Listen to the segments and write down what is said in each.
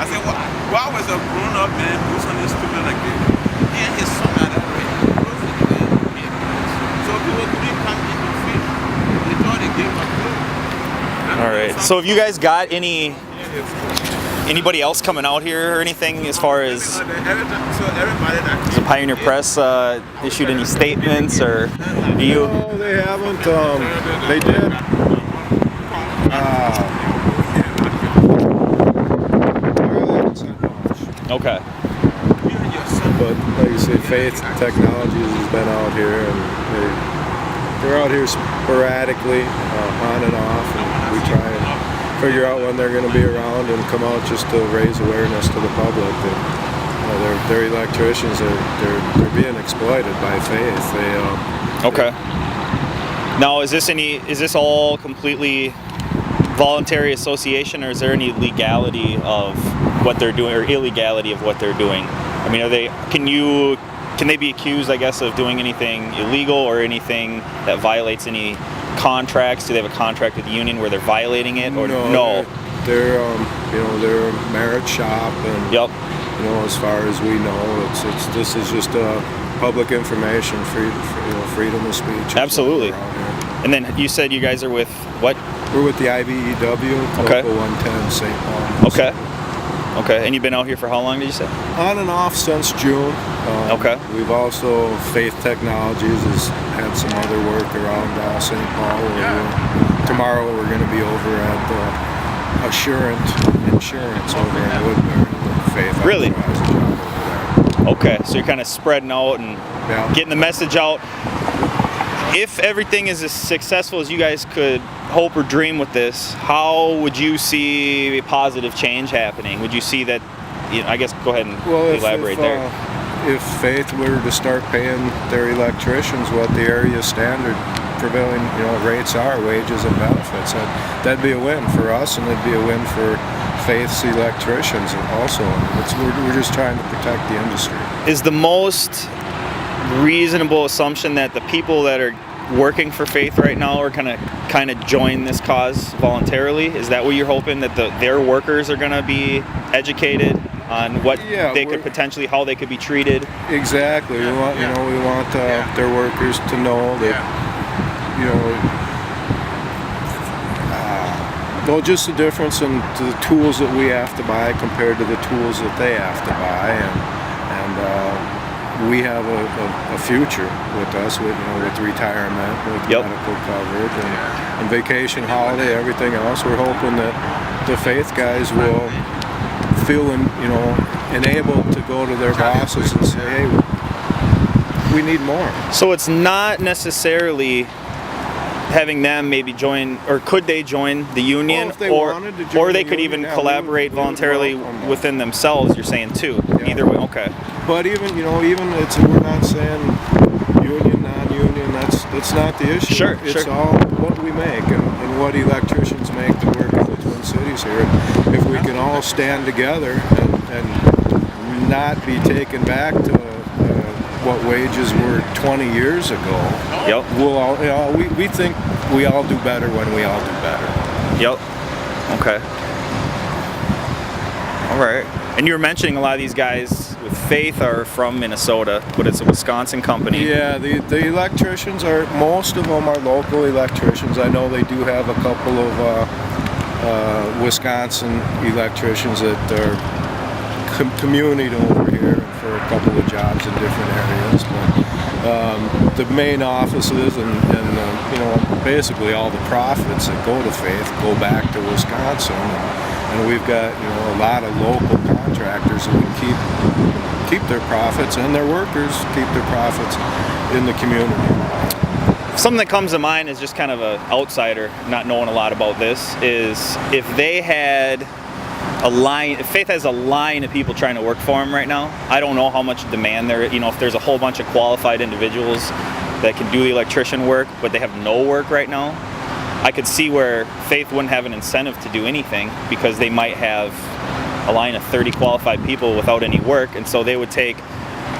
I said, why was a grown-up man do something stupid like this? He and his son are that way. So people couldn't come in the field. They thought they gave a clue. All right. So have you guys got anybody else coming out here or anything as far as has the Pioneer Press issued any statements or do you? No, they haven't. They did. Okay. But like you say, Faith Technologies has been out here, and they're out here sporadically, on and off, and we try and figure out when they're going to be around and come out just to raise awareness to the public that they're electricians. They're being exploited by Faith. Okay. Now, is this all completely voluntary association, or is there any legality of what they're doing or illegality of what they're doing? I mean, can they be accused, I guess, of doing anything illegal or anything that violates any contracts? Do they have a contract with the union where they're violating it, or no? They're they're a merit shop, and yep. As far as we know, this is just public information, freedom of speech. Absolutely. And then you said you guys are with what? We're with the IBEW, okay. Local 110, St. Paul. Okay. Okay. And you've been out here for how long, did you say? On and off since June. Okay. We've also, Faith Technologies has had some other work around St. Paul. Tomorrow we're going to be over at the Arent Insurance over in Woodbury. Faith. Really? Okay. So you're kind of spreading out and getting the message out. If everything is as successful as you guys could hope or dream with this, how would you see a positive change happening? Would you see that, I guess, go ahead and elaborate there. If Faith were to start paying their electricians what the area standard prevailing rates are, wages and benefits, that'd be a win for us, and it'd be a win for Faith's electricians also. We're just trying to protect the industry. Is the most reasonable assumption that the people that are working for Faith right now are gonna kind of join this cause voluntarily? Is that what you're hoping, that their workers are gonna be educated on what they could potentially, how they could be treated? Exactly. We want their workers to know that just the difference in the tools that we have to buy compared to the tools that they have to buy, and we have a future with us, with retirement, with medical coverage, and vacation, holiday, everything else. We're hoping that the Faith guys will feel enabled to go to their bosses and say, hey, we need more. So it's not necessarily having them maybe join, or could they join the union, if they wanted to join or they the could union, even collaborate voluntarily within themselves, you're saying too. Either way. Okay. But even we're not saying union, non-union, that's not the issue. Sure. It's all what we make and what electricians make that work in the Twin Cities here. If we can all stand together and not be taken back to what wages were 20 years ago. Yep. We'll all, we think we all do better when we all do better. Yep. Okay. All right. And you were mentioning a lot of these guys with Faith are from Minnesota, but it's a Wisconsin company. Yeah, the electricians most of them are local electricians. I know they do have a couple of Wisconsin electricians that are communied over here for a couple of jobs in different areas, but the main offices and basically all the profits that go to Faith go back to Wisconsin, and we've got a lot of local contractors who can keep their profits, and their workers keep their profits in the community. Something that comes to mind is just kind of an outsider, not knowing a lot about this, is if they had if Faith has a line of people trying to work for them right now. I don't know how much demand there, if there's a whole bunch of qualified individuals that can do the electrician work, but they have no work right now, I could see where Faith wouldn't have an incentive to do anything, because they might have a line of 30 qualified people without any work, and so they would take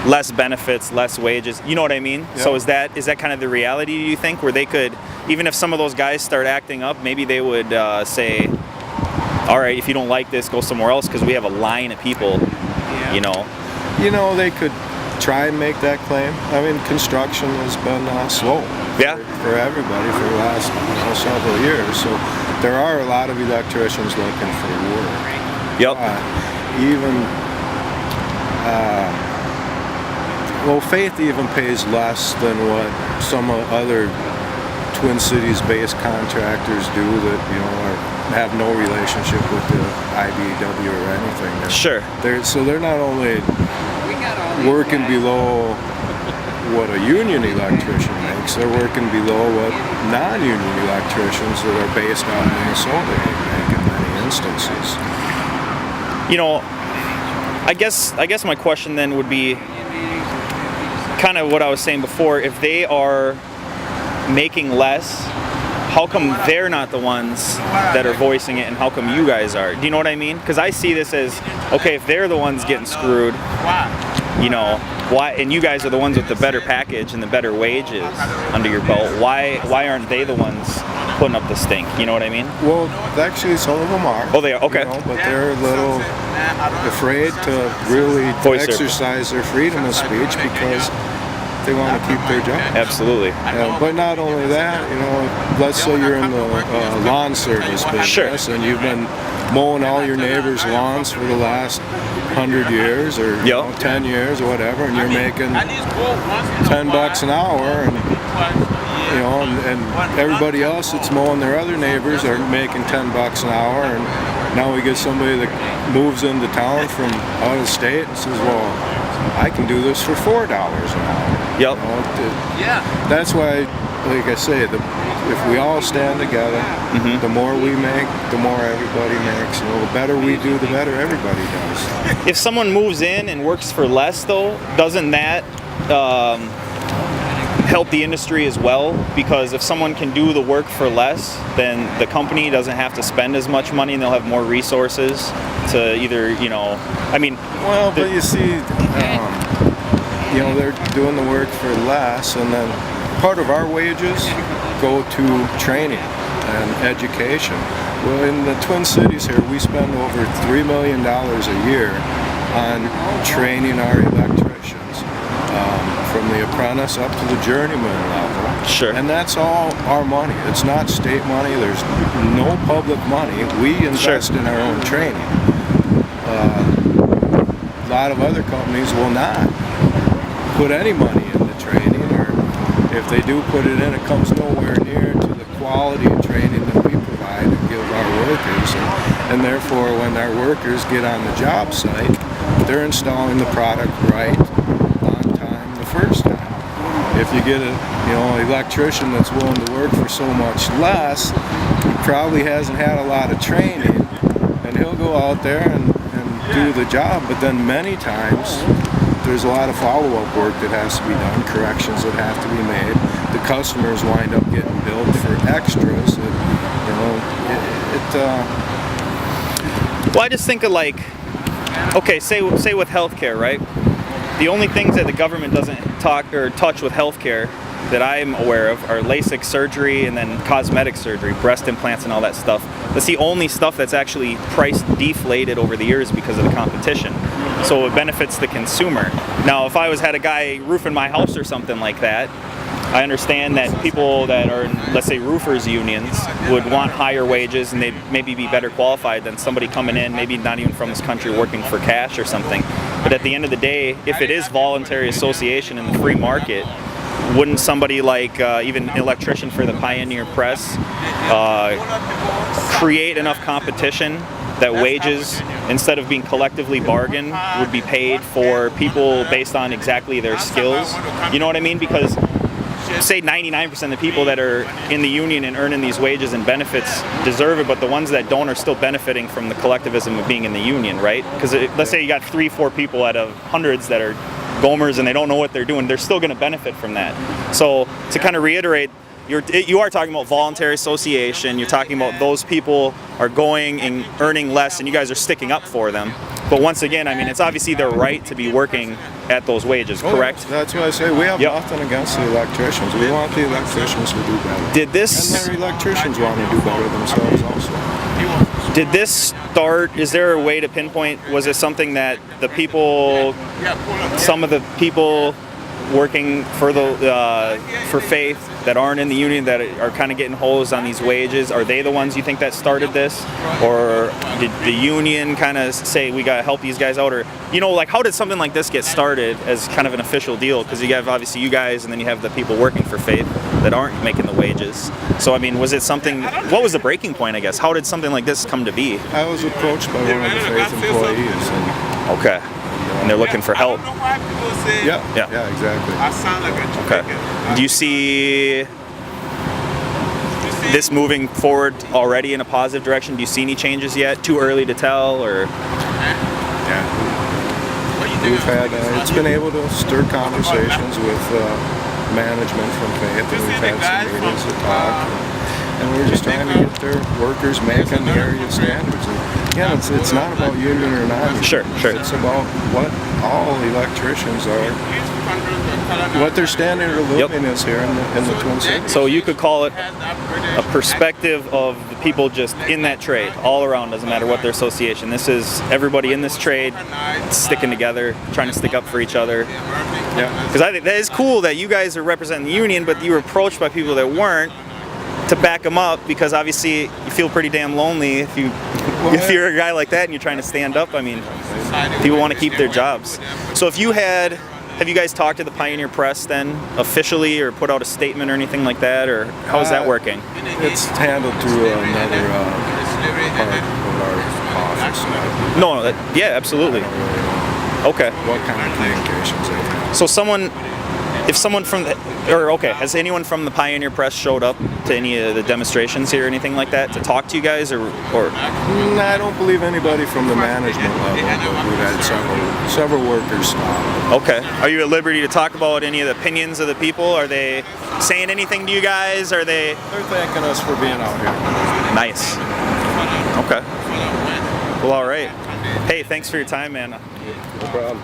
less benefits, less wages. You know what I mean? Yep. So is that kind of the reality, do you think, where they could, even if some of those guys start acting up, maybe they would say, all right, if you don't like this, go somewhere else, because we have a line of people, you know. They could try and make that claim. I mean, construction has been slow for everybody for the last several years. So there are a lot of electricians looking for work. Yep. Faith even pays less than what some other Twin Cities-based contractors do that have no relationship with the IBEW or anything. Sure. They're not only working below what a union electrician makes, they're working below what non-union electricians that are based out of Minnesota make in many instances. I guess my question then would be kind of what I was saying before. If they are making less, how come they're not the ones that are voicing it, and how come you guys are? Do you know what I mean? Because I see this as, okay, if they're the ones getting screwed, why? And you guys are the ones with the better package and the better wages under your belt. Why aren't they the ones putting up the stink? You know what I mean? Well, actually, some of them are. Oh, they are. Okay. But they're a little afraid to really exercise their freedom of speech because they want to keep their job. Absolutely. But not only that, let's say you're in the lawn service business and you've been mowing all your neighbors' lawns for the last 100 years or 10 years or whatever, and you're making $10 an hour, and everybody else that's mowing their other neighbors are making $10 an hour, and now we get somebody that moves into town from out of state and says, well, I can do this for $4 an hour. Yep. That's why, like I say, if we all stand together, the more we make, the more everybody makes. The better we do, the better everybody does. If someone moves in and works for less, though, doesn't that help the industry as well? Because if someone can do the work for less, then the company doesn't have to spend as much money, and they'll have more resources to either, But you see, they're doing the work for less, and then part of our wages go to training and education. Well, in the Twin Cities here, we spend over $3 million a year on training our electricians, from the apprentice up to the journeyman level. Sure. And that's all our money. It's not state money. There's no public money. We invest in our own training. A lot of other companies will not put any money into training, or if they do put it in, it comes nowhere near to the quality of training that we provide and give our workers. And therefore, when our workers get on the job site, they're installing the product right on time the first time. If you get an electrician that's willing to work for so much less, he probably hasn't had a lot of training, and he'll go out there and do the job, but then many times there's a lot of follow-up work that has to be done, corrections that have to be made. The customers wind up getting billed for extras. Well, I just think of say with healthcare, right? The only things that the government doesn't talk or touch with healthcare that I'm aware of are LASIK surgery and then cosmetic surgery, breast implants and all that stuff. That's the only stuff that's actually price deflated over the years because of the competition. So it benefits the consumer. Now, if I had a guy roofing my house or something like that, I understand that people that are in, let's say, roofers unions would want higher wages and they'd maybe be better qualified than somebody coming in, maybe not even from this country, working for cash or something. But at the end of the day, if it is voluntary association in the free market, wouldn't somebody like even Electrician for the Pioneer Press create enough competition that wages, instead of being collectively bargained, would be paid for people based on exactly their skills? You know what I mean? Because say 99% of the people that are in the union and earning these wages and benefits deserve it, but the ones that don't are still benefiting from the collectivism of being in the union, right? Because let's say you got 3-4 people out of hundreds that are Gomers and they don't know what they're doing, they're still going to benefit from that. So to kind of reiterate, you are talking about voluntary association, you're talking about those people are going and earning less and you guys are sticking up for them. But once again, I mean, it's obviously their right to be working at those wages, correct? That's what I say. We have nothing against the electricians. We want the electricians to do better. Did this... And their electricians want to do better themselves also. Did this start, is there a way to pinpoint, was it something that the people, some of the people working for for Faith that aren't in the union that are kind of getting hosed on these wages, are they the ones you think that started this? Or did the union kind of say, we got to help these guys out? Or, you know, like, how did something like this get started as kind of an official deal? Because you have obviously you guys, and then you have the people working for Faith that aren't making the wages. So, I mean, was it something, what was the breaking point, I guess? How did something like this come to be? I was approached by one of the Faith employees. And, okay. And they're looking for help. yeah, exactly. I sound like a Okay. Do you see this moving forward already in a positive direction? Do you see any changes yet? Too early to tell, or? Yeah. We've had, it's been able to stir conversations with management from Faith, and we've had some meetings to talk. And we're just trying to get their workers making the area standards. And again, it's not about union or non-union. Sure. It's about what all electricians are, what their standard of living is here in the Twin Cities. So you could call it a perspective of the people just in that trade, all around, doesn't matter what their association. This is everybody in this trade sticking together, trying to stick up for each other. Yeah. Because I think that is cool that you guys are representing the union, but you were approached by people that weren't, to back them up, because obviously you feel pretty damn lonely if you're a guy like that and you're trying to stand up. I mean, people want to keep their jobs. So if you have you guys talked to the Pioneer Press then officially, or put out a statement or anything like that, or how's that working? It's handled through another part of our office. No, yeah, absolutely. Okay. What kind of communications they have? So if someone from has anyone from the Pioneer Press showed up to any of the demonstrations here or anything like that to talk to you guys, or? I don't believe anybody from the management level, but we've had several workers stop. Okay. Are you at liberty to talk about any of the opinions of the people? Are they saying anything to you guys? Are they? They're thanking us for being out here. Nice. Okay. Well, all right. Hey, thanks for your time, man. No problem.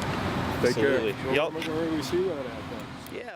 Take Absolutely. care. Yep. Where do we see that at then? Yeah.